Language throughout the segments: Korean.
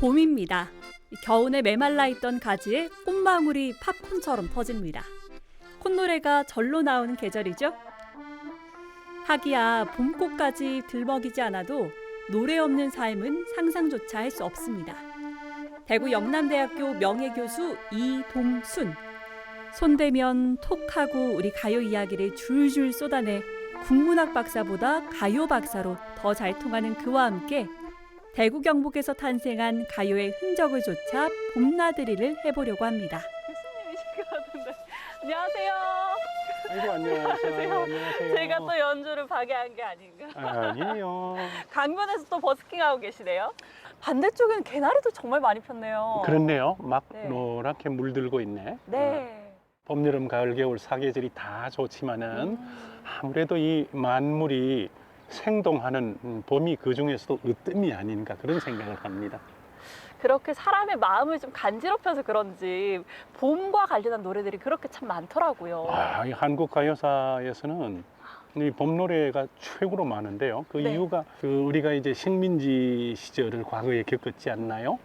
봄입니다. 겨우내 메말라 있던 가지에 꽃망울이 팝콘처럼 터집니다. 콧노래가 절로 나오는 계절이죠. 하기야 봄꽃까지 들먹이지 않아도 노래 없는 삶은 상상조차 할 수 없습니다. 대구 영남대학교 명예교수 이동순. 손대면 톡하고 우리 가요 이야기를 줄줄 쏟아내 국문학 박사보다 가요 박사로 더 잘 통하는 그와 함께 대구 경북에서 탄생한 가요의 흔적을 쫓아 봄나들이를 해보려고 합니다. 교수님이신 것 같은데. 안녕하세요. 아이고, 안녕하세요. 안녕하세요. 제가 또 연주를 파괴한 게 아닌가. 아니에요. 강변에서 또 버스킹하고 계시네요. 반대쪽에는 개나리도 정말 많이 폈네요. 그렇네요. 막 네. 노랗게 물들고 있네. 네. 봄, 여름, 가을, 겨울 사계절이 다 좋지만은 아무래도 이 만물이 생동하는 봄이 그 중에서도 으뜸이 아닌가 그런 생각을 합니다. 그렇게 사람의 마음을 좀 간지럽혀서 그런지 봄과 관련한 노래들이 그렇게 참 많더라고요. 이 한국 가요사에서는 이 봄 노래가 최고로 많은데요. 그 네. 이유가 우리가 이제 식민지 시절을 과거에 겪었지 않나요?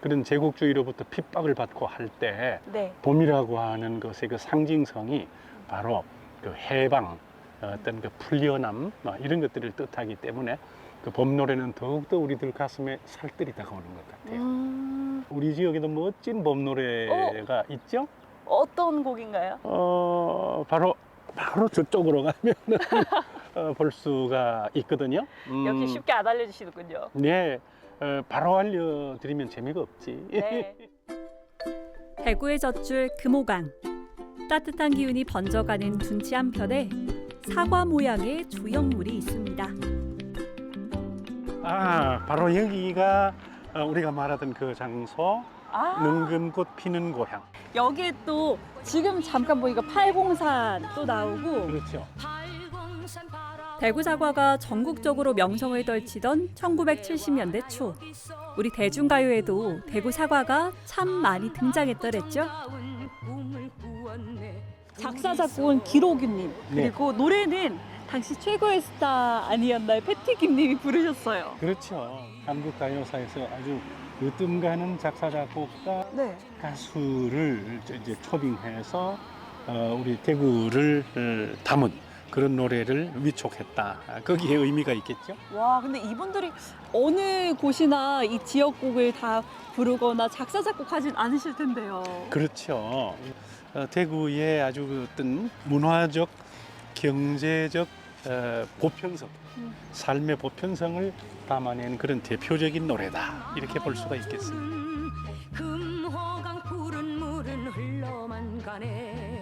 그런 제국주의로부터 핍박을 받고 할 때 네. 봄이라고 하는 것의 그 상징성이 바로 그 해방, 어떤 그 풀려남 이런 것들을 뜻하기 때문에 그 봄 노래는 더욱더 우리들 가슴에 살뜰히 다가오는 것 같아요. 우리 지역에도 멋진 봄 노래가 있죠? 어떤 곡인가요? 바로 저쪽으로 가면 볼 수가 있거든요. 역시 쉽게 안 알려주시는군요. 네, 바로 알려드리면 재미가 없지. 네. 대구의 젖줄 금호강. 따뜻한 기운이 번져가는 둔치 한편에 사과 모양의 조형물이 있습니다. 바로 여기가 우리가 말하던 그 장소, 능금꽃 피는 고향. 여기에 또 지금 잠깐 보니까 팔공산 또 나오고. 그렇죠. 대구 사과가 전국적으로 명성을 떨치던 1970년대 초. 우리 대중가요에도 대구 사과가 참 많이 등장했더랬죠. 작사 작곡은 기록유님. 네. 그리고 노래는 당시 최고의 스타 아니었나요? 패티김님이 부르셨어요. 그렇죠. 한국 가요사에서 아주 으뜸 가는 작사 작곡가 네. 가수를 이제 초빙해서 우리 대구를 담은 그런 노래를 위촉했다. 거기에 의미가 있겠죠? 와, 근데 이분들이 어느 곳이나 이 지역곡을 다 부르거나 작사 작곡하진 않으실 텐데요. 그렇죠. 대구의 아주 어떤 문화적, 경제적 보편성, 삶의 보편성을 담아낸 그런 대표적인 노래다. 이렇게 볼 수가 있겠습니다. 금호강 푸른 물은 흘러만 가네.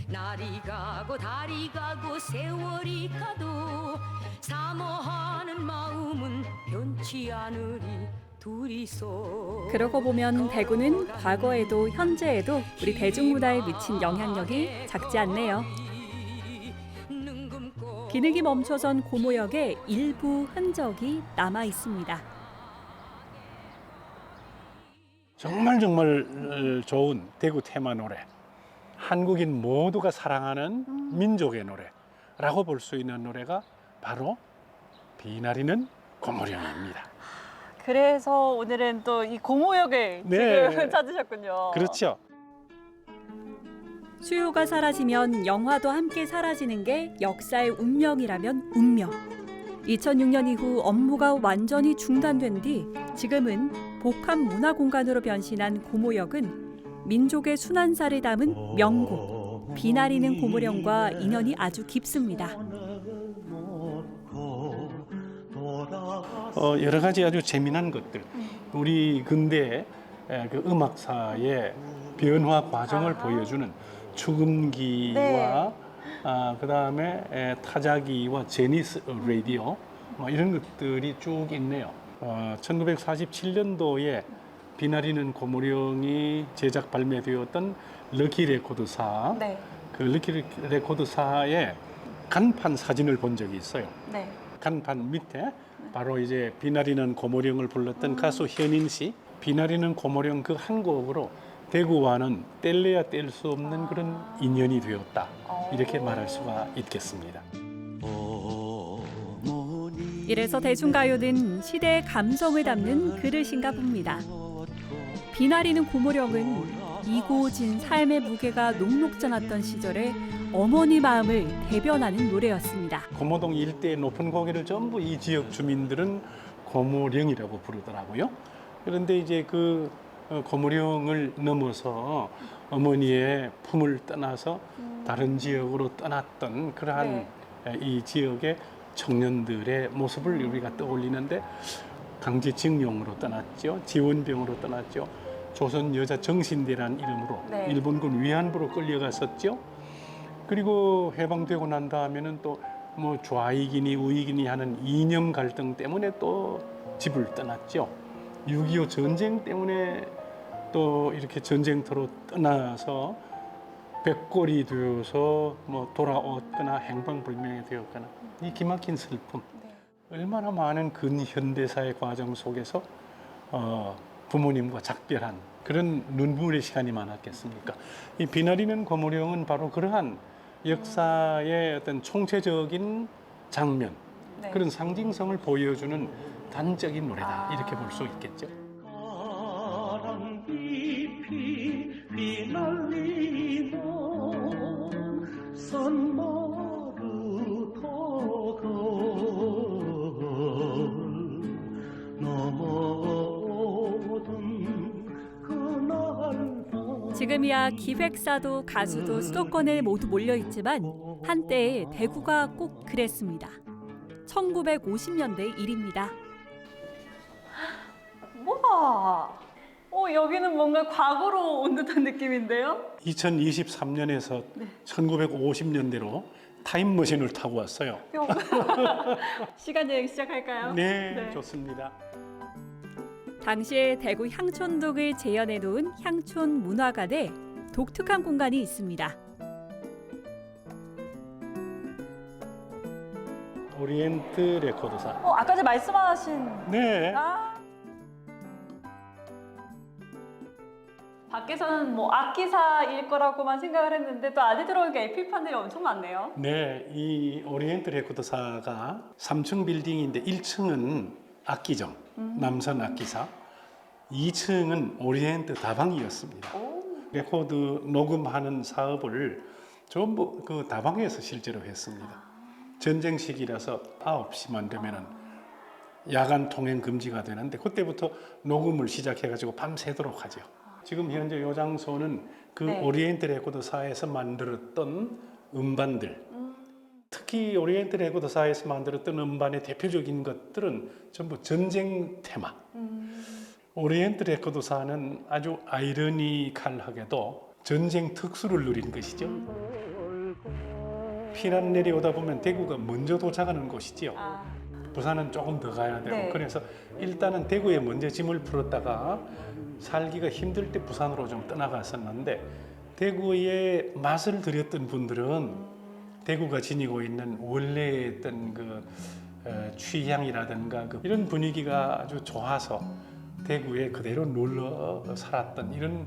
날이 가고 달이 가고 세월이 가도 사모하는 마음은 변치 않으리. 둘이서. 그러고 보면 대구는 과거에도 현재에도 우리 대중문화에 미친 영향력이 작지 않네요. 기능이 멈춰선 고모역의 일부 흔적이 남아 있습니다. 정말 좋은 대구 테마 노래. 한국인 모두가 사랑하는 민족의 노래라고 볼 수 있는 노래가 바로 비나리는 고모령입니다. 그래서 오늘은 또 이 고모역을 네. 지금 찾으셨군요. 그렇죠. 수요가 사라지면 영화도 함께 사라지는 게 역사의 운명이라면 운명. 2006년 이후 업무가 완전히 중단된 뒤 지금은 복합 문화 공간으로 변신한 고모역은 민족의 순환사를 담은 명곡 비나리는 고모령과 인연이 아주 깊습니다. 여러 가지 아주 재미난 것들. 우리 근대 그 음악사의 변화 과정을 보여주는 축음기와 네. 그다음에 타자기와 제니스 라디오 이런 것들이 쭉 있네요. 1947년도에 비나리는 고모령이 제작 발매되었던 럭키 레코드사, 네. 그 럭키 레코드사의 간판 사진을 본 적이 있어요. 네. 간판 밑에 바로 이제 비나리는 고모령을 불렀던 가수 현인 씨, 비나리는 고모령 그 한 곡으로 대구와는 뗄래야 뗄 수 없는 그런 인연이 되었다. 이렇게 말할 수가 있겠습니다. 어머니 이래서 대중가요는 시대의 감성을 담는 그릇인가 봅니다. 비나리는 고모령은 이고진 삶의 무게가 녹록잖았던 시절에 어머니 마음을 대변하는 노래였습니다. 고모동 일대의 높은 고개를 전부 이 지역 주민들은 고모령이라고 부르더라고요. 그런데 이제 그 고모령을 넘어서 어머니의 품을 떠나서 다른 지역으로 떠났던 그러한 이 지역의 청년들의 모습을 우리가 떠올리는데 강제징용으로 떠났죠. 지원병으로 떠났죠. 조선 여자 정신대라는 이름으로 일본군 위안부로 끌려갔었죠. 그리고 해방되고 난 다음에는 또 뭐 좌익이니 우익이니 하는 이념 갈등 때문에 또 집을 떠났죠. 6.25 전쟁 때문에 또 이렇게 전쟁터로 떠나서 백골이 되어서 뭐 돌아왔거나 행방불명이 되었거나 이 기막힌 슬픔. 얼마나 많은 근현대사의 과정 속에서 부모님과 작별한 그런 눈물의 시간이 많았겠습니까? 이 비나리는 고모령은 바로 그러한 역사의 어떤 총체적인 장면, 그런 상징성을 보여주는 단적인 노래다 이렇게 볼 수 있겠죠. 지금이야 기획사도 가수도 수도권에 모두 몰려있지만 한때 대구가 꼭 그랬습니다. 1950년대 일입니다. 우와. 여기는 뭔가 과거로 온 듯한 느낌인데요? 2023년에서 1950년대로 타임머신을 타고 왔어요. 시간 여행 시작할까요? 네, 좋습니다. 당시에 대구 향촌동을 재현해 놓은 향촌 문화관에 독특한 공간이 있습니다. 오리엔트 레코드사. 아까 전에 말씀하신 네. 밖에서는 뭐 악기사일 거라고만 생각을 했는데 또 안에 들어오니까 LP판들이 엄청 많네요. 네, 이 오리엔트 레코드사가 3층 빌딩인데 1층은 악기점, 남선 악기사, 2층은 오리엔트 다방이었습니다. 레코드 녹음하는 사업을 전부 그 다방에서 실제로 했습니다. 전쟁 시기라서 9시만 되면은 야간 통행 금지가 되는데 그때부터 녹음을 시작해가지고 밤새도록 하죠. 지금 현재 이 장소는 그 오리엔트 레코드사에서 만들었던 음반들, 특히 오리엔트 레코드사에서 만들었던 음반의 대표적인 것들은 전부 전쟁 테마. 오리엔트 레코드사는 아주 아이러니컬하게도 전쟁 특수를 누린 것이죠. 피난 내려오다 보면 대구가 먼저 도착하는 곳이지요. 부산은 조금 더 가야 되고 그래서 일단은 대구에 먼저 짐을 풀었다가 살기가 힘들 때 부산으로 좀 떠나갔었는데 대구에 맛을 들였던 분들은 대구가 지니고 있는 원래의 어떤 그 취향이라든가 이런 분위기가 아주 좋아서 대구에 그대로 놀러 살았던 이런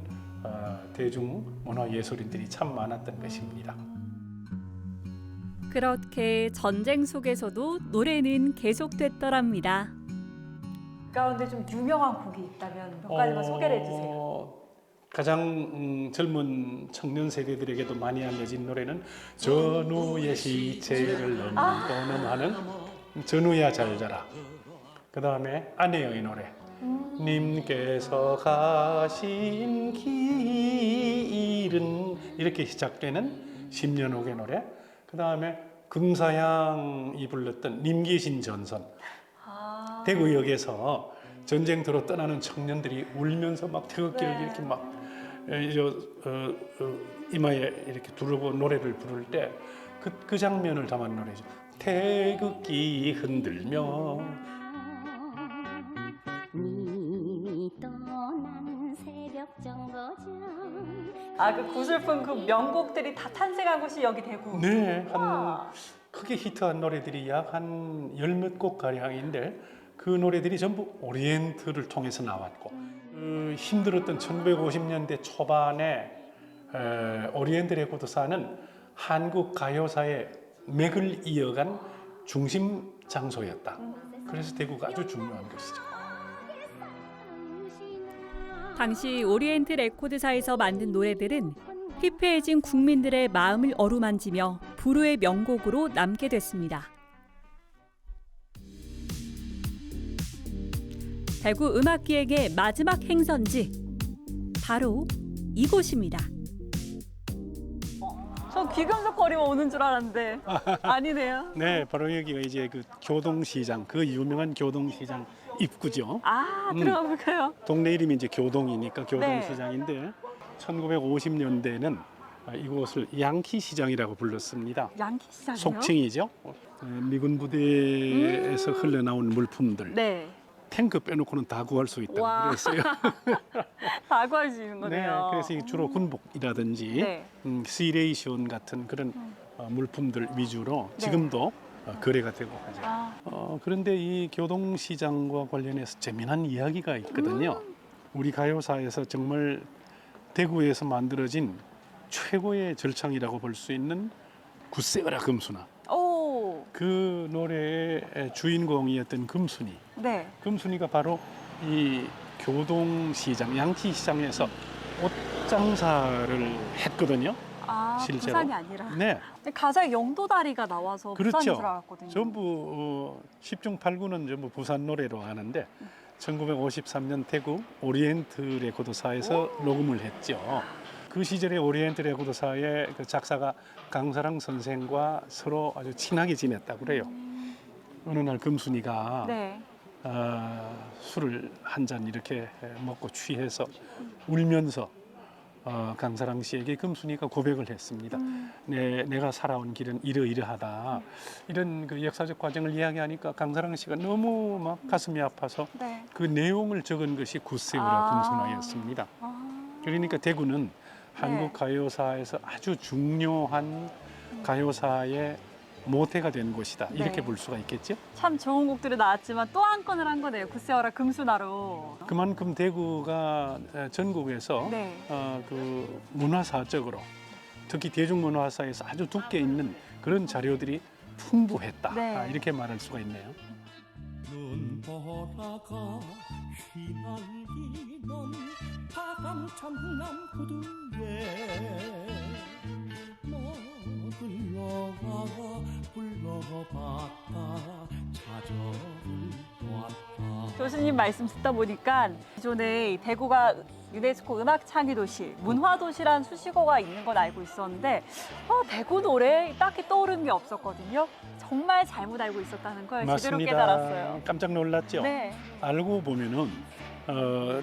대중문화예술인들이 참 많았던 것입니다. 그렇게 전쟁 속에서도 노래는 계속됐더랍니다. 가운데 좀 유명한 곡이 있다면 몇 가지만 소개를 해주세요. 가장 젊은 청년 세대들에게도 많이 알려진 노래는 전우의 시체를 넘하는 전우야 잘 자라. 그 다음에 아내의 노래. 님께서 가신 길은 이렇게 시작되는 10년 후의 노래. 그 다음에 금사양이 불렀던 님 계신 전선. 대구역에서 전쟁터로 떠나는 청년들이 울면서 막 태극기를 이렇게 막 이마에 이렇게 두르고 노래를 부를 때 그 장면을 담은 노래죠. 태극기 흔들며 그 구슬픈 그 명곡들이 다 탄생한 곳이 여기 대구. 네, 크게 히트한 노래들이 약 한 10몇 곡 가량인데 그 노래들이 전부 오리엔트를 통해서 나왔고 힘들었던 1950년대 초반에 오리엔트 레코드사는 한국 가요사의 맥을 이어간 중심 장소였다. 그래서 대구가 아주 중요한 것이죠. 당시 오리엔트 레코드사에서 만든 노래들은 피폐해진 국민들의 마음을 어루만지며 불후의 명곡으로 남게 됐습니다. 대구 음악기획의 마지막 행선지, 바로 이곳입니다. 저 귀금속거리만 오는 줄 알았는데 아니네요. 네, 바로 여기가 이제 그 교동시장, 그 유명한 교동시장 입구죠. 들어가 볼까요? 동네 이름이 이제 교동이니까 교동시장인데 1950년대에는 이곳을 양키시장이라고 불렀습니다. 양키 시장이요? 속칭이죠. 미군 부대에서 흘러나온 물품들, 네. 탱크 빼놓고는 다 구할 수 있다고 와. 그랬어요. 다 구할 수 있는 네, 거네요. 그래서 이게 주로 군복이라든지 네. 시레이션 같은 그런 물품들 위주로 지금도 거래가 되고 하죠. 그런데 이 교동시장과 관련해서 재미난 이야기가 있거든요. 우리 가요사에서 정말 대구에서 만들어진 최고의 절창이라고 볼 수 있는 굳세어라 금순아. 오. 그 노래의 주인공이었던 금순이. 네. 금순이가 바로 이 교동시장, 양키시장에서 옷 장사를 했거든요. 실제로. 부산이 아니라. 네, 가사에 영도다리가 나와서 그렇죠. 부산인 줄 알았거든요. 전부 10중 8구는 전부 부산 노래로 하는데 1953년 대구 오리엔트 레코드사에서 녹음을 했죠. 그 시절에 오리엔트 레코드사의 그 작사가 강사랑 선생과 서로 아주 친하게 지냈다고 그래요. 어느 날 금순이가 네. 술을 한 잔 이렇게 먹고 취해서 울면서 강사랑 씨에게 금순이가 고백을 했습니다. 내가 살아온 길은 이러이러하다. 이런 그 역사적 과정을 이야기하니까 강사랑 씨가 너무 막 가슴이 아파서 네. 그 내용을 적은 것이 굳세어라 금순아였습니다. 그러니까 대구는 한국 가요사에서 아주 중요한 가요사의 모태가 된 곳이다. 이렇게 볼 수가 있겠죠. 참 좋은 곡들이 나왔지만 또 한 건을 한 거네요. 굳세어라 금순아로. 그만큼 대구가 전국에서 네. 그 문화사적으로 특히 대중문화사에서 아주 두께 있는 그런 자료들이 풍부했다. 네. 이렇게 말할 수가 있네요. 눈보라가 휘날리는 파란 참남 구두에 불러와 불러봤다 찾아를 놓았다. 교수님 말씀 듣다 보니까 기존에 이 대구가 유네스코 음악창의도시, 문화도시란 수식어가 있는 건 알고 있었는데 대구 노래 딱히 떠오르는 게 없었거든요. 정말 잘못 알고 있었다는 걸 제대로 깨달았어요. 깜짝 놀랐죠. 네. 알고 보면은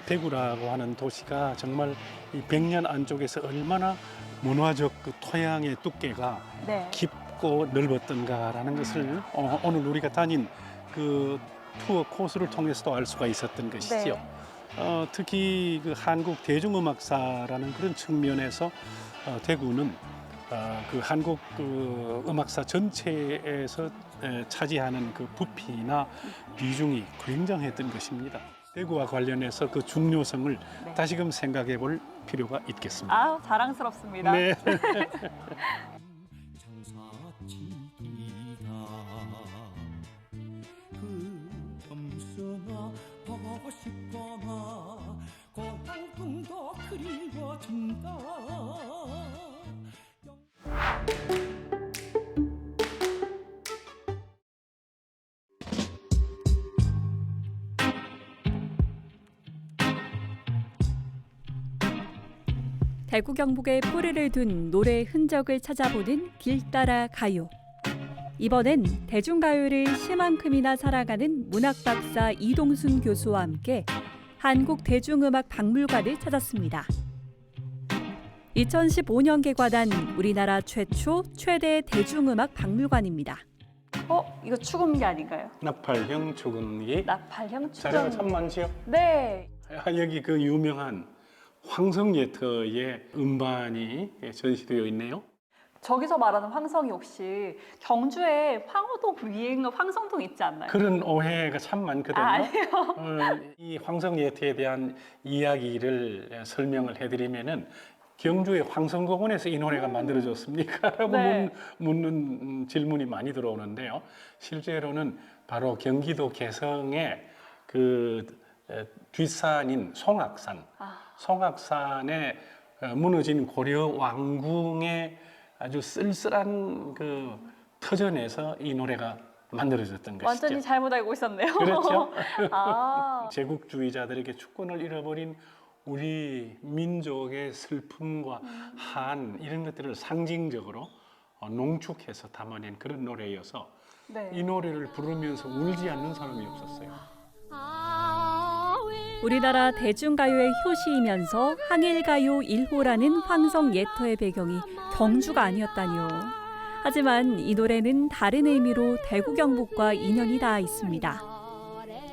대구라고 하는 도시가 정말 이 100년 안쪽에서 얼마나 문화적 그 토양의 두께가 네. 깊고 넓었던가라는 것을 오늘 우리가 다닌 그 투어 코스를 통해서도 알 수가 있었던 것이죠. 네. 특히 그 한국 대중음악사라는 그런 측면에서 대구는 그 한국 그 음악사 전체에서 차지하는 그 부피나 비중이 굉장했던 것입니다. 대구와 관련해서 그 중요성을 네. 다시금 생각해 볼 필요가 있겠습니다. 자랑스럽습니다. 네. 장사치기다 그 점수나 보고 싶거나 고향풍도 그리워진다. 대구 경북에 뿌리를 둔 노래의 흔적을 찾아보는 길 따라 가요. 이번엔 대중가요를 시만큼이나 사랑하는 문학박사 이동순 교수와 함께 한국 대중음악 박물관을 찾았습니다. 2015년 개관한 우리나라 최대 대중음악 박물관입니다. 이거 축음기 아닌가요? 나팔형 죽음기. 나팔형 자료가 축음. 참 많지요. 네. 여기 그 유명한 황성예터의 음반이 전시되어 있네요. 저기서 말하는 황성이 혹시 경주에 황호동 위에 있는 황성동 있지 않나요? 그런 오해가 참 많거든요. 아니에요. 이 황성예터에 대한 이야기를 설명을 해드리면은 경주의 황성공원에서 이 노래가 만들어졌습니까? 라고 네. 묻는 질문이 많이 들어오는데요. 실제로는 바로 경기도 개성의 그 뒷산인 송악산, 송악산에 무너진 고려 왕궁의 아주 쓸쓸한 그 터전에서 이 노래가 만들어졌던 것이죠. 완전히 잘못 알고 있었네요. 그렇죠. 아, 제국주의자들에게 주권을 잃어버린 우리 민족의 슬픔과 한 이런 것들을 상징적으로 농축해서 담아낸 그런 노래여서 네. 이 노래를 부르면서 울지 않는 사람이 없었어요. 우리나라 대중가요의 효시이면서 항일가요 1호라는 황성 예터의 배경이 경주가 아니었다니요. 하지만 이 노래는 다른 의미로 대구 경북과 인연이 닿아 있습니다.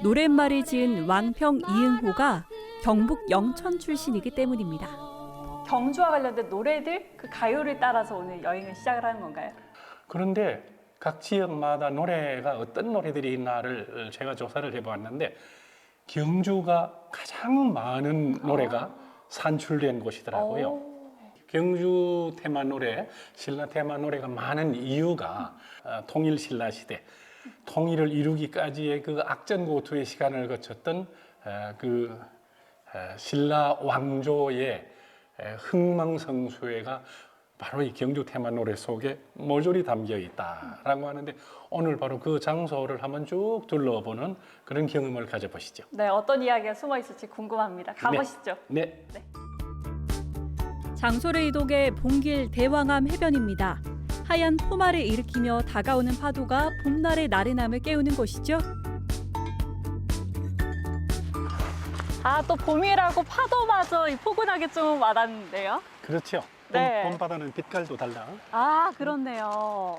노랫말을 지은 왕평 이응호가 경북 영천 출신이기 때문입니다. 경주와 관련된 노래들, 그 가요를 따라서 오늘 여행을 시작을 하는 건가요? 그런데 각 지역마다 노래가 어떤 노래들이 있나를 제가 조사를 해보았는데 경주가 가장 많은 노래가 산출된 곳이더라고요. 경주 테마 노래, 신라 테마 노래가 많은 이유가 통일 신라 시대, 통일을 이루기까지의 그 악전고투의 시간을 거쳤던 그 신라 왕조의 흥망성쇠가 바로 이 경주 테마 노래 속에 모조리 담겨 있다라고 하는데 오늘 바로 그 장소를 한번 쭉 둘러보는 그런 경험을 가져보시죠. 네, 어떤 이야기가 숨어 있을지 궁금합니다. 가보시죠. 네. 장소를 이동해 봉길 대왕암 해변입니다. 하얀 포마를 일으키며 다가오는 파도가 봄날의 나른함을 깨우는 곳이죠. 아, 또 봄이라고 파도마저 포근하게 좀 와닿는데요. 그렇죠. 네. 봄바다는 빛깔도 달라. 아, 그렇네요.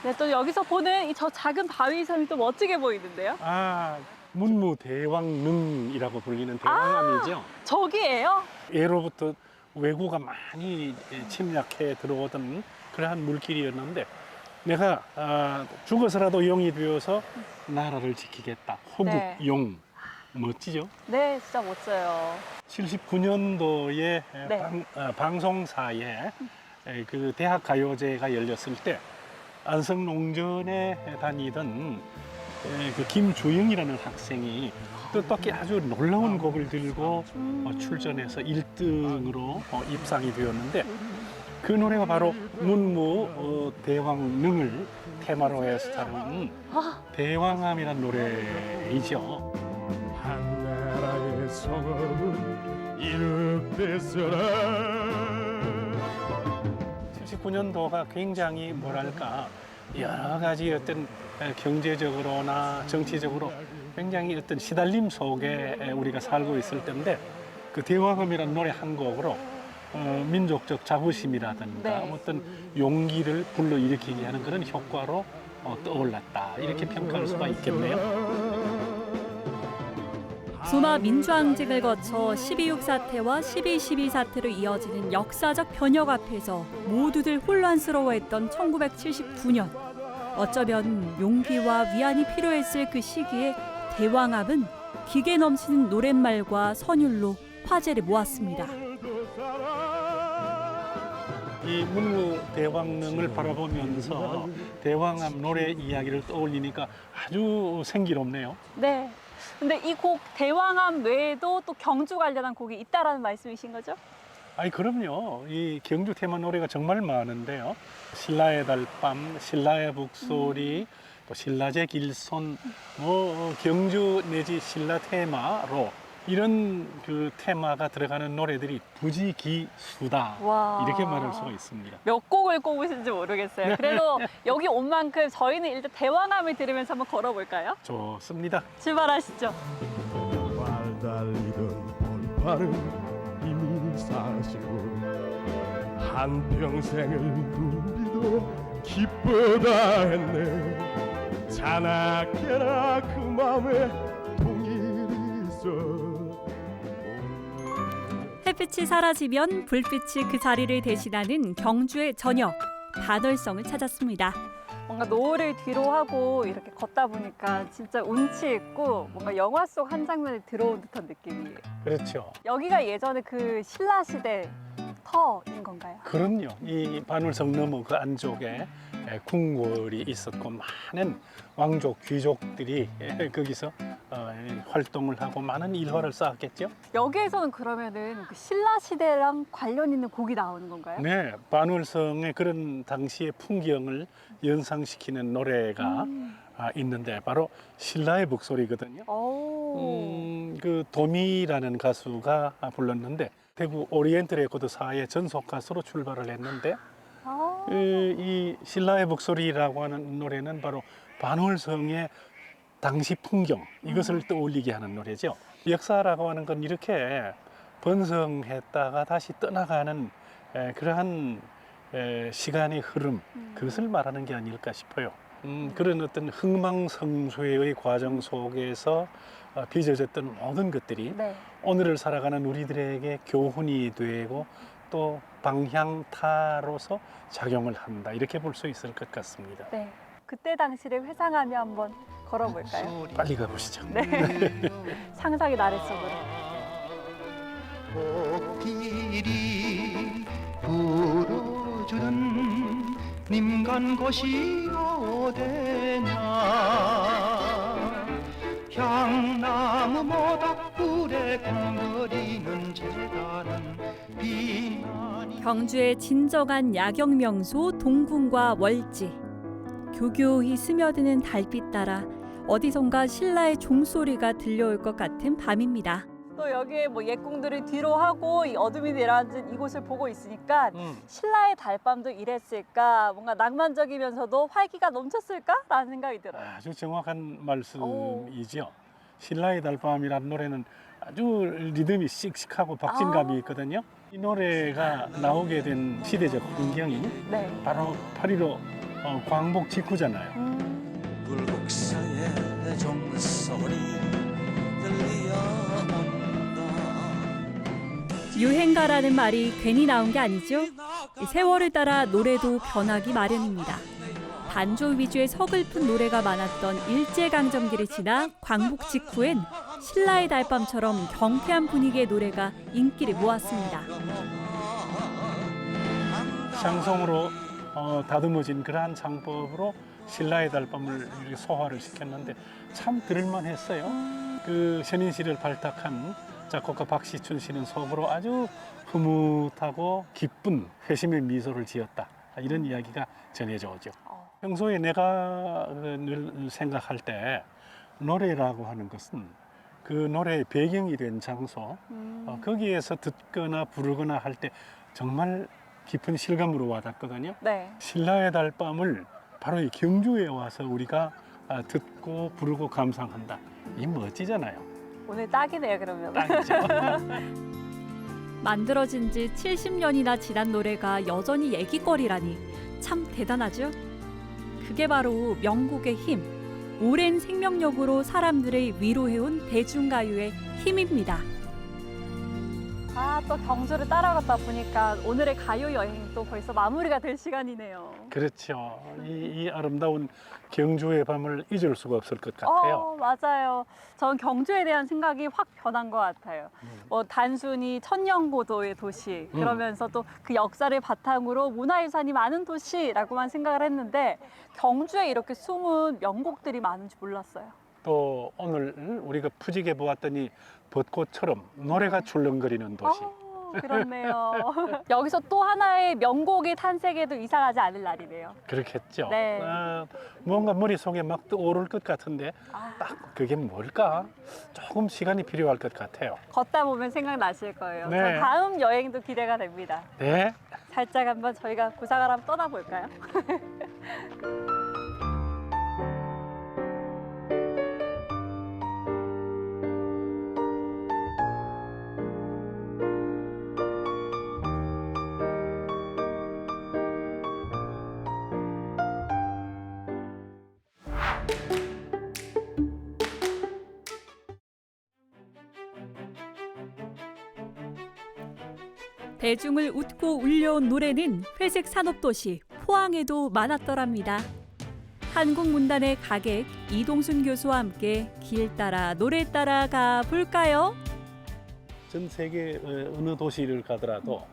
네, 또 여기서 보는 이 저 작은 바위섬이 또 멋지게 보이는데요. 아, 문무대왕릉이라고 불리는 대왕암이죠. 저기예요? 예로부터 왜구가 많이 침략해 들어오던 그러한 물길이었는데 내가 죽어서라도 용이 되어서 나라를 지키겠다. 네. 호국용. 멋지죠? 네, 진짜 멋져요. 79년도에 네. 방송사에 그 대학 가요제가 열렸을 때 안성농전에 다니던 그 김주영이라는 학생이 뜻밖의 아주 놀라운 곡을 들고 출전해서 1등으로 입상이 되었는데 그 노래가 바로 문무 대왕릉을 테마로 해서 다룬 대왕암이라는 노래이죠. 한나라의 성은 이름됐어라 79년도가 굉장히 뭐랄까 여러 가지 어떤 경제적으로나 정치적으로 굉장히 어떤 시달림 속에 우리가 살고 있을 때인데 그 대왕암이라는 노래 한 곡으로 민족적 자부심이라든가 네. 어떤 용기를 불러일으키게 하는 그런 효과로 떠올랐다 이렇게 평가할 수가 있겠네요. 수마 민주항쟁을 거쳐 12.6 사태와 12.12 사태로 이어지는 역사적 변혁 앞에서 모두들 혼란스러워했던 1979년. 어쩌면 용기와 위안이 필요했을 그 시기에 대왕암은 기계 넘치는 노랫말과 선율로 화제를 모았습니다. 이 문무 대왕릉을 바라보면서 대왕암 노래 이야기를 떠올리니까 아주 생기롭네요. 네. 근데 이 곡 대왕암 외에도 또 경주 관련한 곡이 있다라는 말씀이신 거죠? 아니 그럼요. 이 경주 테마 노래가 정말 많은데요. 신라의 달밤, 신라의 북소리, 또 신라제 길손, 경주 내지 신라 테마로 이런 그 테마가 들어가는 노래들이 부지기수다 와. 이렇게 말할 수가 있습니다. 몇 곡을 꼽으신지 모르겠어요. 그래도 여기 온 만큼 저희는 일단 대왕암을 들으면서 한번 걸어볼까요? 좋습니다. 출발하시죠. 발 달리던 볼발은 이미 사시고 한평생을 누리도 기쁘다 했네 자나깨나 그 맘에 동일이 있어 햇빛이 사라지면 불빛이 그 자리를 대신하는 경주의 저녁, 반월성을 찾았습니다. 뭔가 노을을 뒤로 하고 이렇게 걷다 보니까 진짜 운치 있고 뭔가 영화 속 한 장면에 들어온 듯한 느낌이에요. 그렇죠. 여기가 예전에 그 신라 시대 터인 건가요? 그럼요. 이 반월성 너머 그 안쪽에 궁궐이 있었고 많은 왕족 귀족들이 거기서 활동을 하고 많은 일화를 쌓았겠죠. 여기에서는 그러면은 그 신라 시대랑 관련 있는 곡이 나오는 건가요? 네, 반월성의 그런 당시의 풍경을 연상시키는 노래가 있는데 바로 신라의 목소리거든요. 오. 그 도미라는 가수가 불렀는데 대구 오리엔트 레코드사의 전속 가수로 출발을 했는데 아. 이 신라의 목소리라고 하는 노래는 바로 반월성의 당시 풍경 이것을 떠올리게 하는 노래죠. 역사라고 하는 건 이렇게 번성했다가 다시 떠나가는 그러한 시간의 흐름 그것을 말하는 게 아닐까 싶어요. 그런 어떤 흥망성쇠의 과정 속에서 빚어졌던 모든 것들이 네. 오늘을 살아가는 우리들에게 교훈이 되고 또 방향타로서 작용을 한다 이렇게 볼 수 있을 것 같습니다. 네. 그때 당시를 회상하며 한번 걸어볼까요? 빨리 가보시죠. 네. 상상의 나래 속으로. 꽃길이 불어주는 님간 곳이 어디냐 향나무 모닥불에 공거리는 재단은 비난이 경주의 진정한 야경 명소 동궁과 월지. 교교히 스며드는 달빛 따라 어디선가 신라의 종소리가 들려올 것 같은 밤입니다. 또 여기에 뭐 옛궁들을 뒤로 하고 이 어둠이 내려앉은 이곳을 보고 있으니까 신라의 달밤도 이랬을까 뭔가 낭만적이면서도 활기가 넘쳤을까라는 생각이 들어요. 아주 정확한 말씀이죠. 신라의 달밤이라는 노래는 아주 리듬이 씩씩하고 박진감이 있거든요. 이 노래가 나오게 된 시대적 환경이 네. 바로 8.15 광복 직후잖아요. 불국사의 종소리 들려온다. 유행가라는 말이 괜히 나온 게 아니죠. 이 세월을 따라 노래도 변하기 마련입니다. 반조 위주의 서글픈 노래가 많았던 일제강점기를 지나 광복 직후엔 신라의 달밤처럼 경쾌한 분위기의 노래가 인기를 모았습니다. 샹송으로 다듬어진 그러한 창법으로 신라의 달밤을 이렇게 소화를 시켰는데 참 들을만했어요. 그 선인시를 발탁한 작곡가 박시춘 씨는 속으로 아주 흐뭇하고 기쁜 회심의 미소를 지었다. 이런 이야기가 전해져 오죠. 평소에 내가 늘 생각할 때 노래라고 하는 것은 그 노래의 배경이 된 장소 거기에서 듣거나 부르거나 할 때 정말 깊은 실감으로 와닿거든요. 네. 신라의 달밤을 바로 이 경주에 와서 우리가 듣고 부르고 감상한다. 이 멋지잖아요. 오늘 딱이네요 그러면. 딱이죠. 만들어진 지 70년이나 지난 노래가 여전히 얘기거리라니 참 대단하죠? 그게 바로 명곡의 힘, 오랜 생명력으로 사람들을 위로해온 대중가요의 힘입니다. 아, 또 경주를 따라갔다 보니까 오늘의 가요 여행도 벌써 마무리가 될 시간이네요. 그렇죠. 이 아름다운 경주의 밤을 잊을 수가 없을 것 같아요. 맞아요. 전 경주에 대한 생각이 확 변한 것 같아요. 뭐 단순히 천년고도의 도시, 그러면서 또 그 역사를 바탕으로 문화유산이 많은 도시라고만 생각을 했는데 경주에 이렇게 숨은 명곡들이 많은지 몰랐어요. 또 오늘 우리가 푸지게 보았더니 벚꽃처럼 노래가 출렁거리는 도시. 그렇네요. 여기서 또 하나의 명곡이 탄생해도 이상하지 않을 날이네요. 그렇겠죠. 네. 뭔가 머릿속에 막 떠오를 것 같은데 아, 딱 그게 뭘까? 조금 시간이 필요할 것 같아요. 걷다 보면 생각나실 거예요. 네. 저 다음 여행도 기대가 됩니다. 네. 살짝 한번 저희가 구상을 한번 떠나볼까요? 대중을 웃고 울려온 노래는 회색 산업도시 포항에도 많았더랍니다. 한국문단의 가객 이동순 교수와 함께 길 따라 노래 따라 가볼까요? 전 세계 어느 도시를 가더라도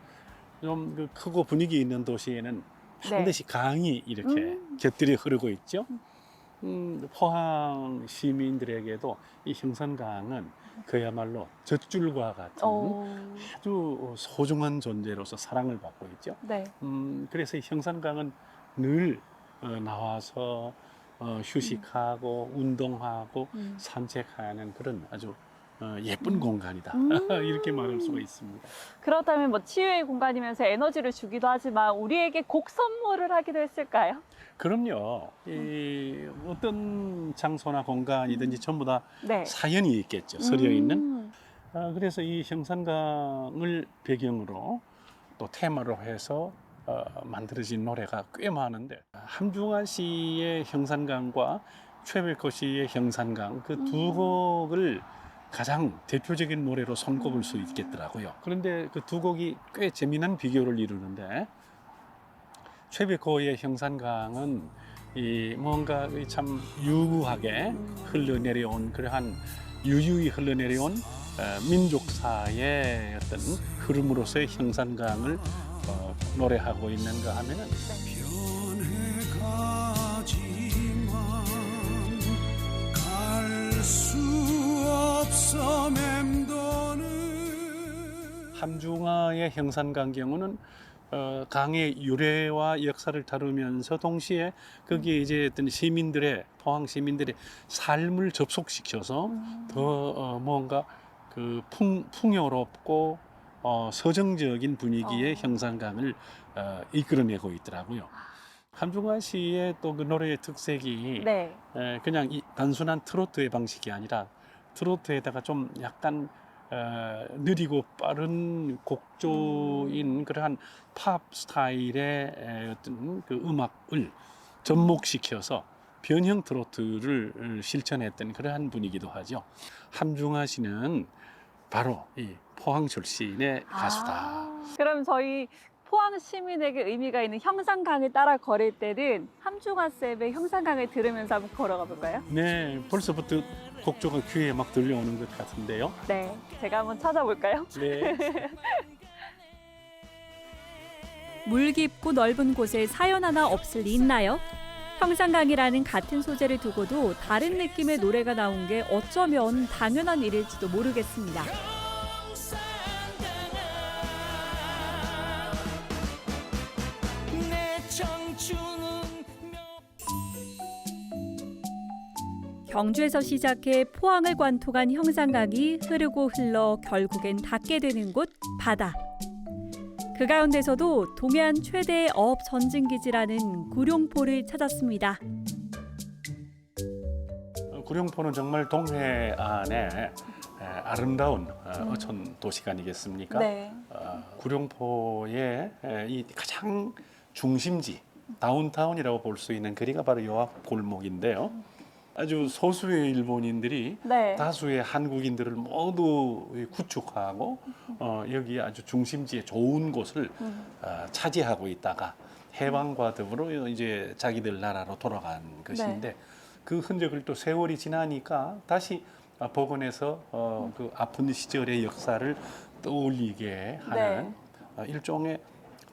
좀 그 크고 분위기 있는 도시에는 네. 반드시 강이 이렇게 곁들여 흐르고 있죠. 포항 시민들에게도 이 형산강은 그야말로 젖줄과 같은 아주 소중한 존재로서 사랑을 받고 있죠. 네. 그래서 이 형산강은 늘 나와서 휴식하고 운동하고 산책하는 그런 아주 예쁜 공간이다. 이렇게 말할 수가 있습니다. 그렇다면 뭐 치유의 공간이면서 에너지를 주기도 하지만 우리에게 곡 선물을 하기도 했을까요? 그럼요. 이 어떤 장소나 공간이든지 전부 다 네. 사연이 있겠죠. 서려 있는. 그래서 이 형산강을 배경으로 또 테마로 해서 만들어진 노래가 꽤 많은데 함중아 씨의 형산강과 최백호 씨의 형산강 그 두 곡을 가장 대표적인 노래로 손꼽을 수 있겠더라고요. 그런데 그 두 곡이 꽤 재미난 비교를 이루는데 최백호의 형산강은 이 뭔가 참 유구하게 흘러내려온 그러한 유유히 흘러내려온 민족사의 어떤 흐름으로서의 형산강을 노래하고 있는가 하면은 변해가지만 갈 수 없어 맴도는 함중아의 형산강 경우는 강의 유래와 역사를 다루면서 동시에 거기에 이제 어떤 시민들의 포항 시민들의 삶을 접속시켜서 더 뭔가 그 풍요롭고 서정적인 분위기의 형산강을 이끌어내고 있더라고요. 함중아 씨의 또 그 노래의 특색이 네. 그냥 단순한 트로트의 방식이 아니라 트로트에다가 좀 약간 느리고 빠른 곡조인 그러한 팝 스타일의 어떤 그 음악을 접목시켜서 변형 트로트를 실천했던 그러한 분이기도 하죠. 함중아 씨는 바로 이 포항 출신의 가수다. 그럼 저희 포항 시민에게 의미가 있는 형산강을 따라 걸을 때는 함중아 쌤의 형산강을 들으면서 한번 걸어가 볼까요? 네, 벌써부터 곡조가 귀에 막 들려오는 것 같은데요. 네, 제가 한번 찾아볼까요? 네. 물 깊고 넓은 곳에 사연 하나 없을 리 있나요? 형산강이라는 같은 소재를 두고도 다른 느낌의 노래가 나온 게 어쩌면 당연한 일일지도 모르겠습니다. 경주에서 시작해 포항을 관통한 형산강이 흐르고 흘러 결국엔 닿게 되는 곳 바다. 그 가운데서도 동해안 최대의 어업 전진기지라는 구룡포를 찾았습니다. 구룡포는 정말 동해안의 아름다운 어촌 도시가 아니겠습니까? 네. 구룡포의 이 가장 중심지, 다운타운이라고 볼 수 있는 거리가 바로 요 앞 골목인데요. 아주 소수의 일본인들이 네. 다수의 한국인들을 모두 구축하고 여기 아주 중심지에 좋은 곳을 차지하고 있다가 해방과 더불어 이제 자기들 나라로 돌아간 것인데 그 흔적을 또 세월이 지나니까 다시 복원해서 그 아픈 시절의 역사를 떠올리게 하는 일종의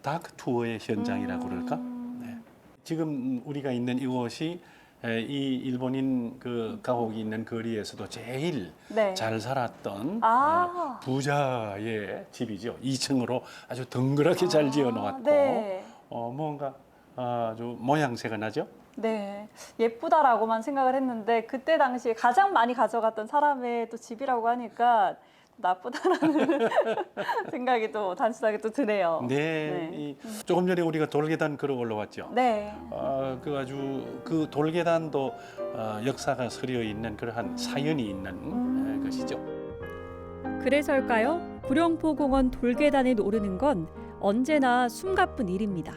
다크 투어의 현장이라고 그럴까? 네. 지금 우리가 있는 이곳이 이 일본인 그 가옥이 있는 거리에서도 제일 잘 살았던 부자의 집이죠. 2층으로 아주 덩그랗게 잘 지어놓았고 뭔가 아주 모양새가 나죠. 네, 예쁘다라고만 생각을 했는데 그때 당시에 가장 많이 가져갔던 사람의 또 집이라고 하니까 나쁘다라는 생각이 또 단순하게 또 드네요. 네. 조금 전에 우리가 돌계단 걸어 올라왔죠. 네. 그 아주 그 돌계단도 역사가 서려 있는 그러한 사연이 있는 것이죠. 그래서일까요? 구룡포공원 돌계단을 오르는 건 언제나 숨가쁜 일입니다.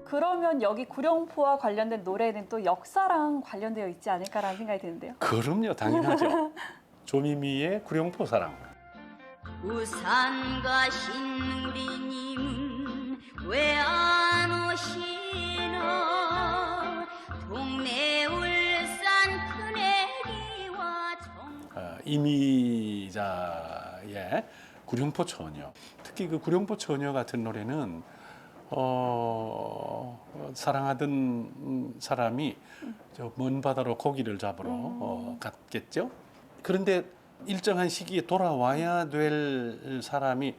그러면 여기 구룡포와 관련된 노래는 또 역사랑 관련되어 있지 않을까라는 생각이 드는데요. 그럼요, 당연하죠. 조미미의 구룡포 사랑. 우산 가신 우리님은 왜 안 오시나 동네 울산 큰애기와 이미자의 구룡포 처녀. 특히 그 구룡포 처녀 같은 노래는 사랑하던 사람이 저 먼 바다로 고기를 잡으러 갔겠죠. 그런데 일정한 시기에 돌아와야 될 사람이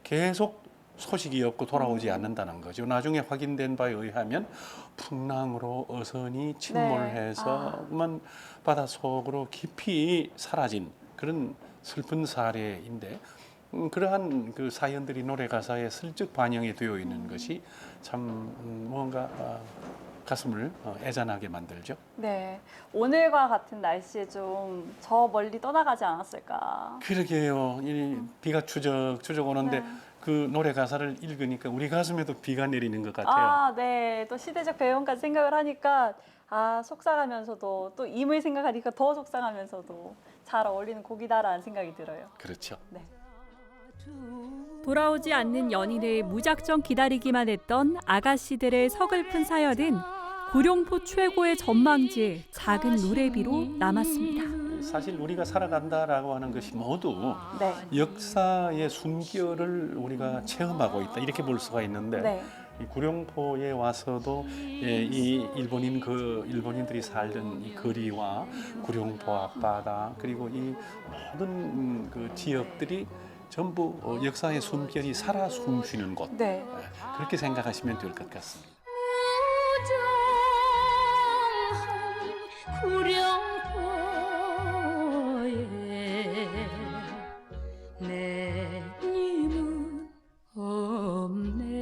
계속 소식이 없고 돌아오지 않는다는 거죠. 나중에 확인된 바에 의하면 풍랑으로 어선이 침몰해서만 바닷속으로 깊이 사라진 그런 슬픈 사례인데 그러한 그 사연들이 노래 가사에 슬쩍 반영이 되어 있는 것이 참 뭔가 가슴을 애잔하게 만들죠. 네, 오늘과 같은 날씨에 좀 저 멀리 떠나가지 않았을까. 그러게요. 이 비가 추적 오는데 그 노래 가사를 읽으니까 우리 가슴에도 비가 내리는 것 같아요. 아, 네. 또 시대적 배경까지 생각을 하니까 속상하면서도 또 임을 생각하니까 더 속상하면서도 잘 어울리는 곡이다라는 생각이 들어요. 그렇죠. 네. 돌아오지 않는 연인을 무작정 기다리기만 했던 아가씨들의 서글픈 사연은 구룡포 최고의 전망지의 작은 노래비로 남았습니다. 사실 우리가 살아간다라고 하는 것이 모두 네. 역사의 숨결을 우리가 체험하고 있다 이렇게 볼 수가 있는데 네. 이 구룡포에 와서도 이 일본인들이 살던 이 거리와 구룡포 앞바다 그리고 이 모든 그 지역들이 전부 역사의 숨결이 살아 숨쉬는 곳 네. 그렇게 생각하시면 될 것 같습니다. 구룡포에 내 님은 없네.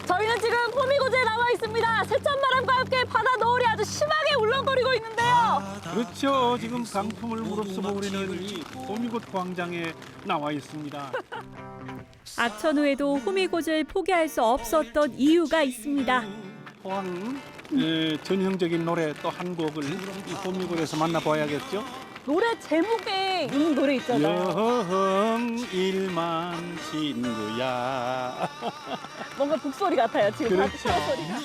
저희는 지금 포미고제에 나와 있습니다. 세찬바람과 함께 바다 노을이 아주 심하게 울렁거리고 있는데요. 그렇죠. 지금 강풍을 무릅쓰고 우리는 이 호미곶 광장에 나와 있습니다. 악천후에도 호미곶을 포기할 수 없었던 이유가 있습니다. 포항 전형적인 노래 또 한 곡을 이 호미곶에서 만나봐야겠죠. 노래 제목에 있는 노래 있잖아요. 여흥 일만 친구야. 뭔가 북소리 같아요. 지금 그렇죠. 소리가.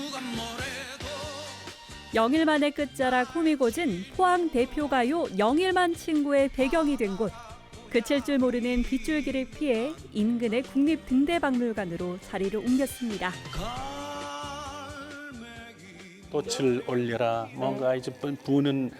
영일만의 끝자락 호미곶은 포항 대표 가요 영일만 친구의 배경이 된 곳. 그칠 줄 모르는 빗줄기를 피해 인근의 국립등대박물관으로 자리를 옮겼습니다. 꽃을 올려라. 뭔가 이제 부는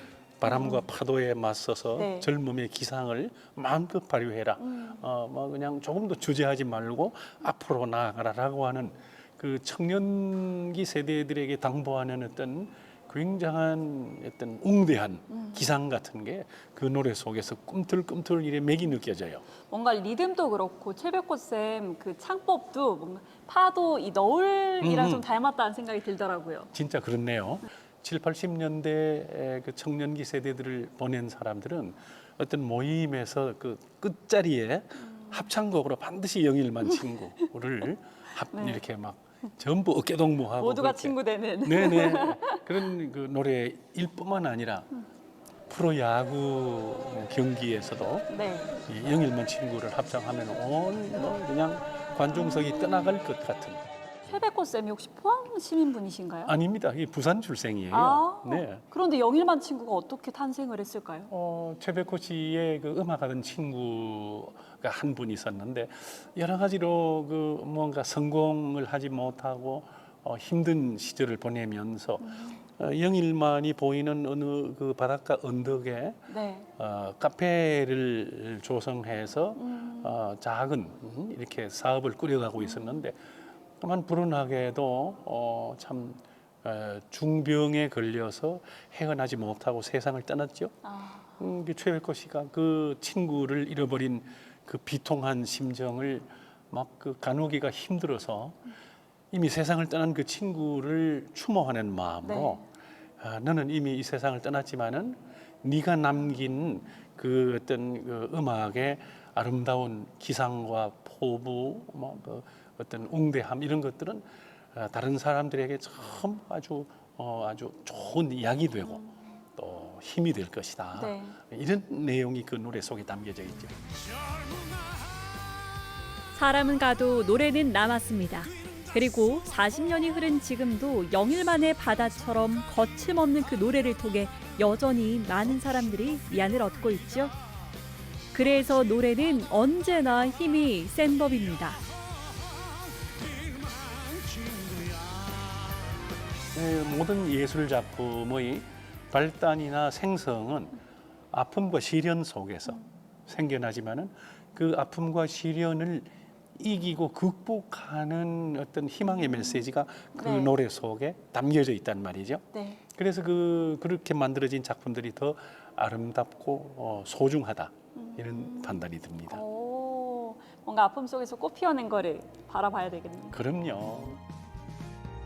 바람과 파도에 맞서서 네. 젊음의 기상을 마음껏 발휘해라. 뭐 그냥 조금도 주저하지 말고 앞으로 나아가라라고 하는 그 청년기 세대들에게 당부하는 어떤 굉장한 어떤 웅대한 기상 같은 게 그 노래 속에서 꿈틀꿈틀 이래 맥이 느껴져요. 뭔가 리듬도 그렇고 최백호쌤 그 창법도 뭔가 파도 이 너울이랑 좀 닮았다는 생각이 들더라고요. 진짜 그렇네요. 7, 80년대 그 청년기 세대들을 보낸 사람들은 어떤 모임에서 그 끝자리에 합창곡으로 반드시 영일만 친구를 이렇게 막 전부 어깨동무하고 모두가 그렇게. 친구 되는. 네네 그런 그 노래일 뿐만 아니라 프로야구 경기에서도 네. 이 영일만 친구를 합창하면 온 그냥 관중석이 떠나갈 것 같은. 최백호쌤이 혹시 포항 시민분이신가요? 아닙니다. 이 부산 출생이에요. 아, 네. 그런데 영일만 친구가 어떻게 탄생을 했을까요? 최백호 씨의 그 음악하던 친구가 한 분 있었는데 여러 가지로 그 뭔가 성공을 하지 못하고 힘든 시절을 보내면서 영일만이 보이는 어느 그 바닷가 언덕에 네. 카페를 조성해서 작은 이렇게 사업을 꾸려가고 있었는데 다만 불운하게도 참 중병에 걸려서 헤어나지 못하고 세상을 떠났죠. 최백호 씨가 그 친구를 잃어버린 그 비통한 심정을 막 그 가누기가 힘들어서 이미 세상을 떠난 그 친구를 추모하는 마음으로 너는 이미 이 세상을 떠났지만은 네가 남긴 그 어떤 그 음악의 아름다운 기상과 포부, 뭐 그 어떤 웅대함 이런 것들은 다른 사람들에게 참 아주 좋은 약이 되고 또 힘이 될 것이다. 네. 이런 내용이 그 노래 속에 담겨져 있죠. 사람은 가도 노래는 남았습니다. 그리고 40년이 흐른 지금도 영일만의 바다처럼 거침없는 그 노래를 통해 여전히 많은 사람들이 위안을 얻고 있죠. 그래서 노래는 언제나 힘이 센 법입니다. 모든 예술 작품의 발단이나 생성은 아픔과 시련 속에서 생겨나지만은 그 아픔과 시련을 이기고 극복하는 어떤 희망의 메시지가 그 네. 노래 속에 담겨져 있단 말이죠. 네. 그래서 그렇게 만들어진 작품들이 더 아름답고 소중하다 이런 판단이 듭니다. 오, 뭔가 아픔 속에서 꽃 피어낸 거를 바라봐야 되겠네요. 그럼요.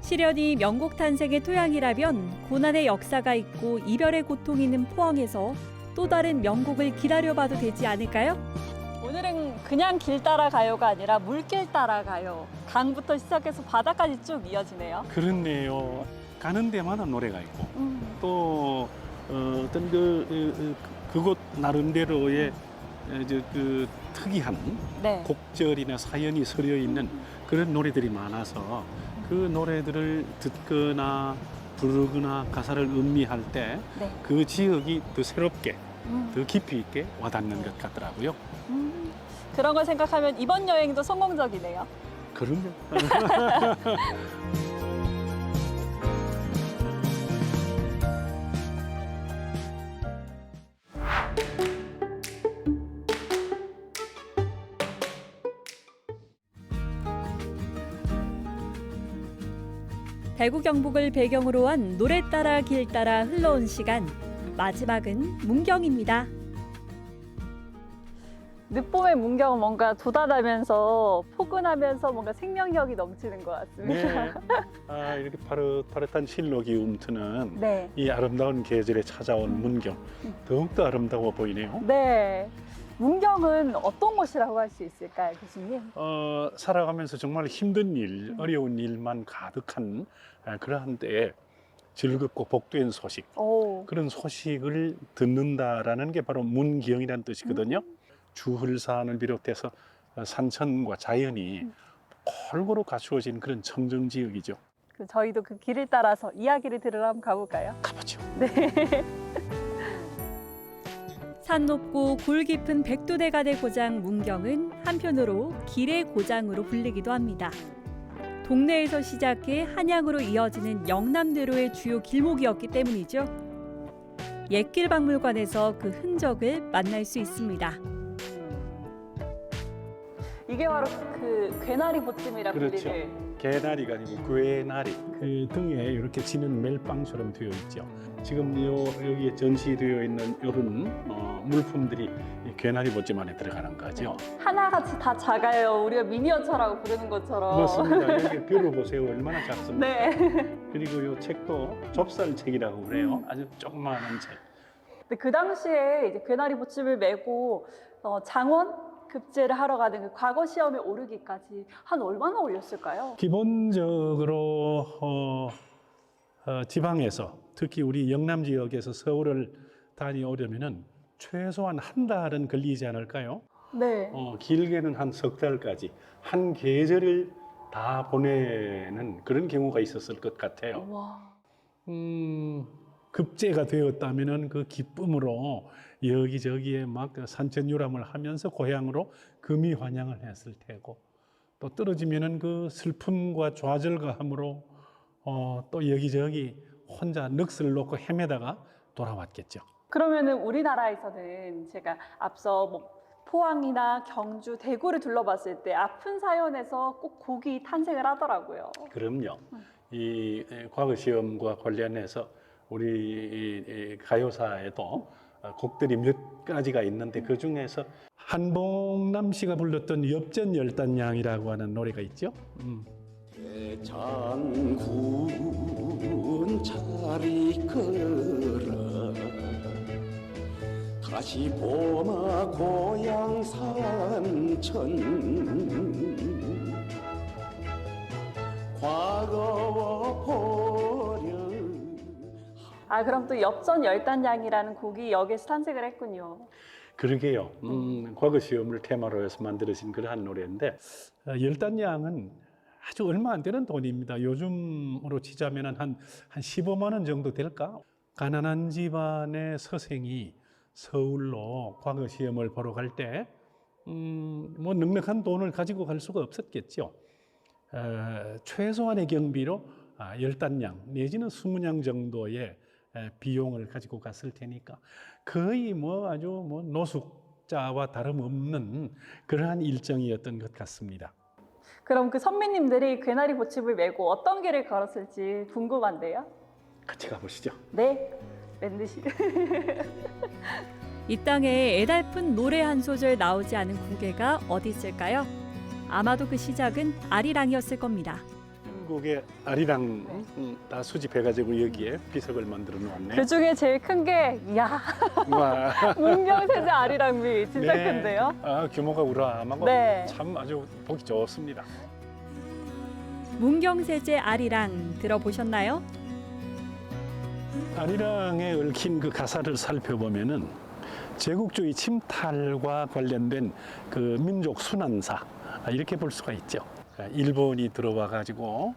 시련이 명곡 탄생의 토양이라면 고난의 역사가 있고 이별의 고통이 있는 포항에서 또 다른 명곡을 기다려봐도 되지 않을까요? 오늘은 그냥 길 따라가요가 아니라 물길 따라가요. 강부터 시작해서 바다까지 쭉 이어지네요. 그렇네요. 가는 데마다 노래가 있고 또 어떤 그곳 나름대로의 그 특이한 네. 곡절이나 사연이 서려 있는 그런 노래들이 많아서 그 노래들을 듣거나 부르거나 가사를 음미할 때 그 네. 지역이 더 새롭게 더 깊이 있게 와닿는 것 같더라고요. 그런 걸 생각하면 이번 여행도 성공적이네요. 그럼요. 대구 경북을 배경으로 한 노래 따라 길 따라 흘러온 시간. 마지막은 문경입니다. 늦봄의 문경은 뭔가 도달하면서 포근하면서 뭔가 생명력이 넘치는 것 같습니다. 네. 이렇게 파릇파릇한 실록이 움트는 네. 이 아름다운 계절에 찾아온 문경 더욱더 아름다워 보이네요. 네. 문경은 어떤 곳이라고 할 수 있을까요, 교수님? 살아가면서 정말 힘든 일, 어려운 일만 가득한 그러한 때에 즐겁고 복된 소식, 오. 그런 소식을 듣는다라는 게 바로 문경이라는 뜻이거든요. 주흘산을 비롯해서 산천과 자연이 골고루 갖추어진 그런 청정 지역이죠. 저희도 그 길을 따라서 이야기를 들으러 한번 가볼까요? 가보죠. 산 높고 굴 깊은 백두대간의 고장 문경은 한편으로 길의 고장으로 불리기도 합니다. 동네에서 시작해 한양으로 이어지는 영남대로의 주요 길목이었기 때문이죠. 옛길 박물관에서 그 흔적을 만날 수 있습니다. 이게 바로 그 괴나리 보찜이라 그렇죠. 불리는. 개나리가 아니고 괴나리. 그 등에 이렇게 지는 멜빵처럼 되어 있죠. 지금 여기에 전시되어 있는 이런 물품들이 이 괴나리 보찜 안에 들어가는 거죠. 하나같이 다 작아요. 우리가 미니어처라고 부르는 것처럼. 맞습니다. 여기 별을 보세요. 얼마나 작습니까? 네. 그리고 이 책도 좁쌀책이라고 그래요. 아주 조그마한 책. 근데 그 당시에 이제 괴나리 보찜을 메고 장원 급제를 하러 가는 그 과거 시험에 오르기까지 한 얼마나 걸렸을까요? 기본적으로 지방에서 특히 우리 영남 지역에서 서울을 다녀오려면은 최소한 한 달은 걸리지 않을까요? 네. 길게는 한 석 달까지 한 계절을 다 보내는 그런 경우가 있었을 것 같아요. 와. 급제가 되었다면은 그 기쁨으로 여기저기에 막 산천유람을 하면서 고향으로 금이 환영을 했을 테고, 또 떨어지면은 그 슬픔과 좌절감으로 또 여기저기 혼자 넋을 놓고 헤매다가 돌아왔겠죠. 그러면은 우리나라에서는 제가 앞서 뭐 포항이나 경주, 대구를 둘러봤을 때 아픈 사연에서 꼭 곡이 탄생을 하더라고요. 그럼요. 이 과거 시험과 관련해서 우리 이 가요사에도 곡들이 몇 가지가 있는데 그 중에서 한봉남 씨가 불렀던 엽전열단양이라고 하는 노래가 있죠. 장군 자리 걸어 다시 봄아 고향 산천 과거와 보려. 그럼 또 엽전열단양이라는 곡이 여기서 탄생을 했군요. 그러게요. 과거 시험을 테마로 해서 만들어진 그러한 노래인데 열단양은 아주 얼마 안 되는 돈입니다. 요즘으로 치자면 한 15만 원 정도 될까? 가난한 집안의 서생이 서울로 과거 시험을 보러 갈 때 뭐 넉넉한 돈을 가지고 갈 수가 없었겠죠. 최소한의 경비로 10단량 내지는 20냥 정도의 비용을 가지고 갔을 테니까 거의 뭐 아주 뭐 노숙자와 다름없는 그러한 일정이었던 것 같습니다. 그럼 그 선배님들이 괴나리 보칩을 메고 어떤 길을 걸었을지 궁금한데요. 같이 가보시죠. 네, 밴드시. 이 땅에 애달픈 노래 한 소절 나오지 않은 고개가 어디 있을까요? 아마도 그 시작은 아리랑이었을 겁니다. 한국의 아리랑 다 수집해가지고 여기에 비석을 만들어 놓았네요. 그 중에 제일 큰 게, 이야, 와. 문경세제 아리랑비 진짜 네. 큰데요. 규모가 우람하고 네. 참 아주 보기 좋습니다. 문경세제 아리랑 들어보셨나요? 아리랑에 얽힌 그 가사를 살펴보면은 제국주의 침탈과 관련된 그 민족 순환사 이렇게 볼 수가 있죠. 일본이 들어와 가지고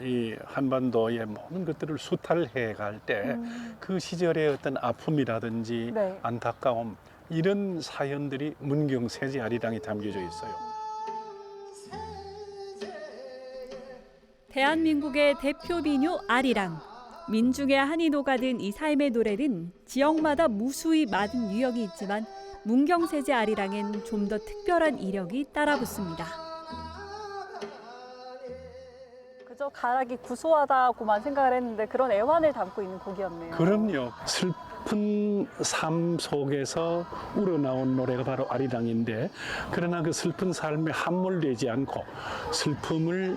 이 한반도의 모든 것들을 수탈해 갈 때 그 시절의 어떤 아픔이라든지 네. 안타까움 이런 사연들이 문경세제 아리랑에 담겨져 있어요. 대한민국의 대표 민요 아리랑. 민중의 한이 녹아든 이 삶의 노래는 지역마다 무수히 많은 유형이 있지만 문경세제 아리랑엔 좀 더 특별한 이력이 따라붙습니다. 그저 가락이 구수하다고만 생각을 했는데 그런 애환을 담고 있는 곡이었네요. 그럼요. 슬픈 삶 속에서 우러나온 노래가 바로 아리랑인데 그러나 그 슬픈 삶에 함몰되지 않고 슬픔을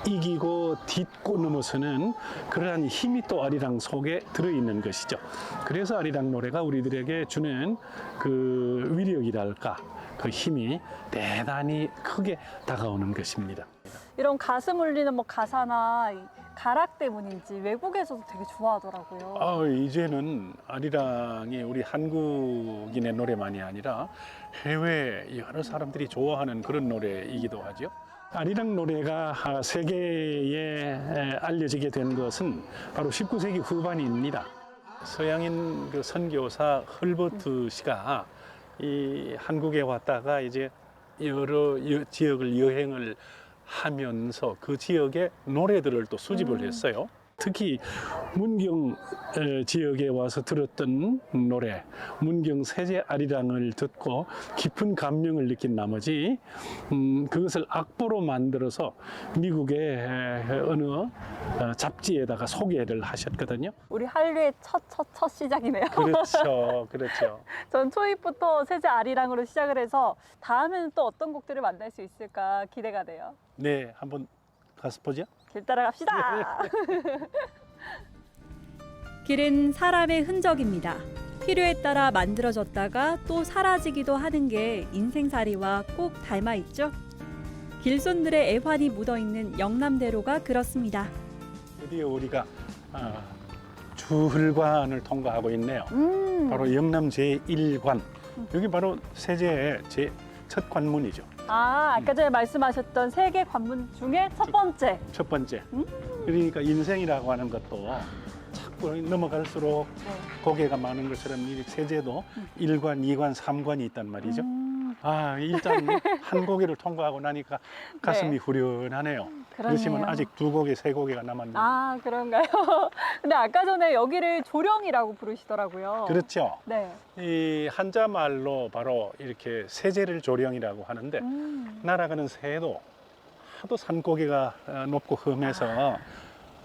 이기고 딛고 넘어서는 그러한 힘이 또 아리랑 속에 들어있는 것이죠. 그래서 아리랑 노래가 우리들에게 주는 그 위력이랄까 그 힘이 대단히 크게 다가오는 것입니다. 이런 가슴 울리는 뭐 가사나 이 가락 때문인지 외국에서도 되게 좋아하더라고요. 이제는 아리랑이 우리 한국인의 노래만이 아니라 해외 여러 사람들이 좋아하는 그런 노래이기도 하죠. 아리랑 노래가 세계에 알려지게 된 것은 바로 19세기 후반입니다. 서양인 그 선교사 헐버트 씨가 이 한국에 왔다가 이제 여러 지역을 여행을 하면서 그 지역의 노래들을 또 수집을 했어요. 특히 문경 지역에 와서 들었던 노래, 문경 세제 아리랑을 듣고 깊은 감명을 느낀 나머지 그것을 악보로 만들어서 미국의 어느 잡지에다가 소개를 하셨거든요. 우리 한류의 첫 시작이네요. 그렇죠, 그렇죠. 전 초입부터 세제 아리랑으로 시작을 해서 다음에는 또 어떤 곡들을 만날 수 있을까 기대가 돼요. 네, 한번 가서 보죠. 길 따라갑시다. 길은 사람의 흔적입니다. 필요에 따라 만들어졌다가 또 사라지기도 하는 게 인생살이와 꼭 닮아 있죠. 길손들의 애환이 묻어있는 영남대로가 그렇습니다. 드디어 우리가 주흘관을 통과하고 있네요. 바로 영남 제1관. 여기 바로 세제의 첫 관문이죠. 아까 전에 말씀하셨던 세 개 관문 중에 첫 번째. 첫 번째. 그러니까 인생이라고 하는 것도 자꾸 넘어갈수록 고개가 많은 것처럼 이 세제도 1관, 2관, 3관이 있단 말이죠. 일단 한 고개를 통과하고 나니까 가슴이 후련하네요. 그렇지만 아직 2고개, 3고개가 남았네요. 그런가요? 근데 아까 전에 여기를 조령이라고 부르시더라고요. 그렇죠. 네. 이 한자 말로 바로 이렇게 세제를 조령이라고 하는데 날아가는 새도 하도 산고개가 높고 험해서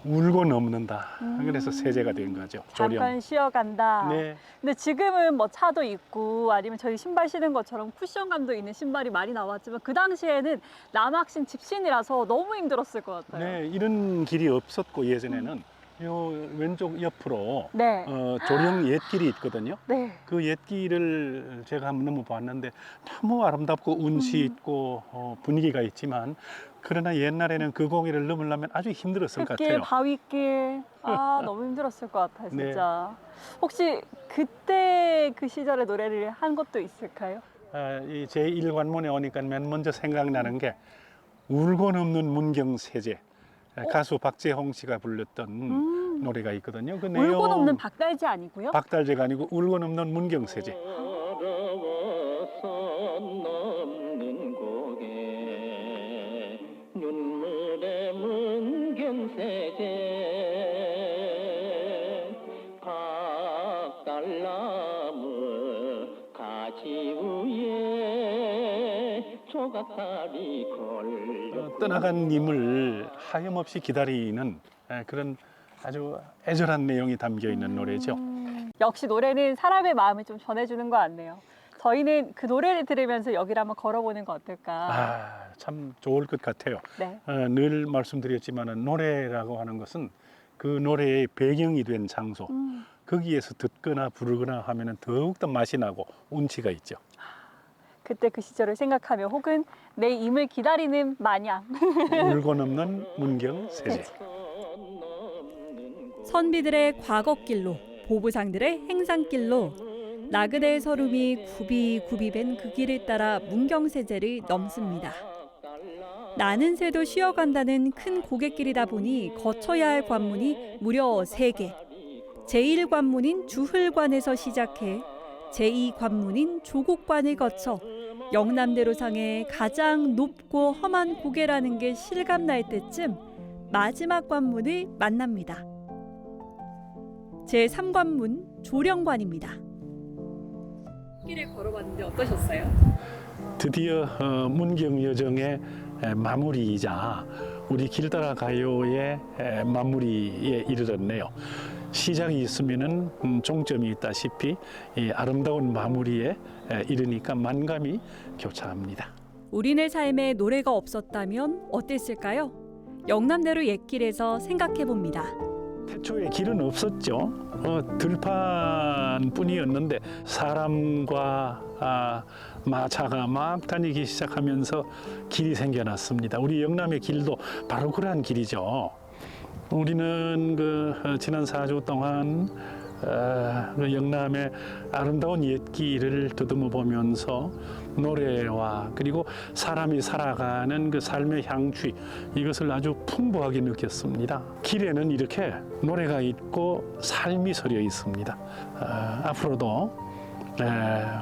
울고 넘는다. 그래서 세제가 된 거죠. 조령. 잠깐 쉬어간다. 네. 근데 지금은 뭐 차도 있고 아니면 저희 신발 신은 것처럼 쿠션감도 있는 신발이 많이 나왔지만 그 당시에는 남학신 집신이라서 너무 힘들었을 것 같아요. 네, 이런 길이 없었고 예전에는 요 왼쪽 옆으로 네. 조령 옛길이 있거든요. 네. 그 옛길을 제가 한번 넘어봤는데 너무 아름답고 운치 있고 분위기가 있지만 그러나 옛날에는 그 고개를 넘으려면 아주 힘들었을 것 흙길, 같아요. 바위길. 너무 힘들었을 것 같아요, 진짜. 혹시 그때 그 시절의 노래를 한 것도 있을까요? 이 제1관문에 오니까 맨 먼저 생각나는 게 울고 넘는 문경세제. 가수 박재홍 씨가 불렀던 노래가 있거든요. 그 울고 넘는 박달재 아니고요? 박달재가 아니고 울고 넘는 문경세제. 넘는 고개 눈물의 문경세제 박달나무 가지 위에 조각다리 걸려 떠나간 님을 하염없이 기다리는 그런 아주 애절한 내용이 담겨 있는 노래죠. 역시 노래는 사람의 마음을 좀 전해주는 것 같네요. 저희는 그 노래를 들으면서 여기를 한번 걸어보는 거 어떨까? 참 좋을 것 같아요. 네. 늘 말씀드렸지만 노래라고 하는 것은 그 노래의 배경이 된 장소, 거기에서 듣거나 부르거나 하면 더욱더 맛이 나고 운치가 있죠. 그때 그 시절을 생각하며 혹은 내 임을 기다리는 마냥 울고 넘는 문경세제. 선비들의 과거길로, 보부상들의 행상길로 나그네의 서름이 굽이굽이 밴 그 길을 따라 문경세제를 넘습니다. 나는 새도 쉬어간다는 큰 고갯길이다 보니 거쳐야 할 관문이 무려 3개. 제1관문인 주흘관에서 시작해 제2관문인 조곡관을 거쳐 영남대로상의 가장 높고 험한 고개라는 게 실감날 때쯤 마지막 관문을 만납니다. 제3관문 조령관입니다. 길을 걸어봤는데 어떠셨어요? 드디어 문경 여정의 마무리이자 우리 길 따라 가요의 마무리에 이르렀네요. 시작이 있으면은 종점이 있다시피 이 아름다운 마무리에 이르니까 만감이 교차합니다. 우리네 삶에 노래가 없었다면 어땠을까요? 영남대로 옛길에서 생각해 봅니다. 태초에 길은 없었죠. 들판뿐이었는데 사람과 마차가 막 다니기 시작하면서 길이 생겨났습니다. 우리 영남의 길도 바로 그러한 길이죠. 우리는 지난 4주 동안 그 영남의 아름다운 옛길을 더듬어 보면서 노래와 그리고 사람이 살아가는 그 삶의 향취, 이것을 아주 풍부하게 느꼈습니다. 길에는 이렇게 노래가 있고 삶이 서려 있습니다. 앞으로도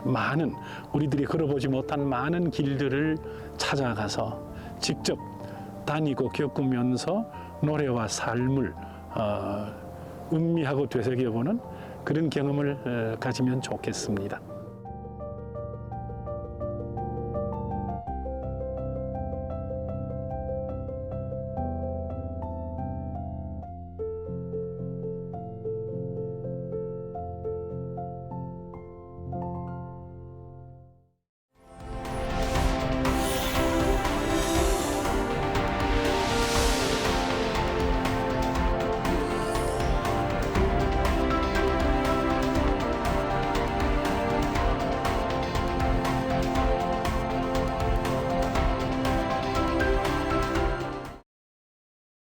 많은 우리들이 걸어보지 못한 많은 길들을 찾아가서 직접 다니고 겪으면서 노래와 삶을 음미하고 되새겨보는 그런 경험을 가지면 좋겠습니다.